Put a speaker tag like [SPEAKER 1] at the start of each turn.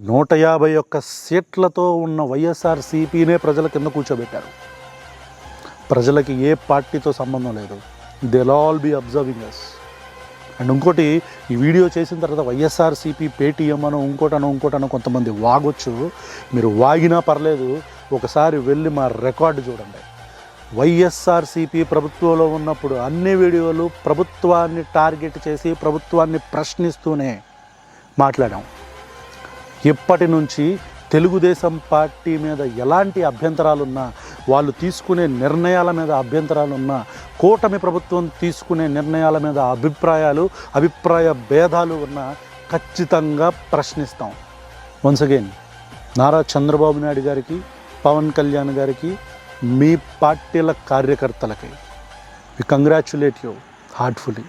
[SPEAKER 1] 151 సీట్లతో ఉన్న వైఎస్ఆర్సీపీనే ప్రజల కింద కూర్చోబెట్టారు. ప్రజలకి ఏ పార్టీతో సంబంధం లేదు. They will all be observing us. And ఇంకోటి, ఈ వీడియో చేసిన తర్వాత వైఎస్ఆర్సీపీ పేటీఎం అనో ఇంకోటనో కొంతమంది వాగొచ్చు. మీరు వాగినా పర్లేదు, ఒకసారి వెళ్ళి మా రికార్డు చూడండి. వైఎస్ఆర్సీపీ ప్రభుత్వంలో ఉన్నప్పుడు అన్ని వీడియోలు ప్రభుత్వాన్ని టార్గెట్ చేసి ప్రభుత్వాన్ని ప్రశ్నిస్తూనే మాట్లాడాం. ఇప్పటి నుంచి తెలుగుదేశం పార్టీ మీద ఎలాంటి అభ్యంతరాలున్నా, వాళ్ళు తీసుకునే నిర్ణయాల మీద అభ్యంతరాలున్నా, కూటమి ప్రభుత్వం తీసుకునే నిర్ణయాల మీద అభిప్రాయ భేదాలు ఉన్నా ఖచ్చితంగా ప్రశ్నిస్తాం. వన్స్ అగైన్ నారా చంద్రబాబు నాయుడు గారికి, పవన్ కళ్యాణ్ గారికి, మీ పార్టీల కార్యకర్తలకి వి కంగ్రాచ్యులేట్ యూ హార్ట్ఫుల్లీ.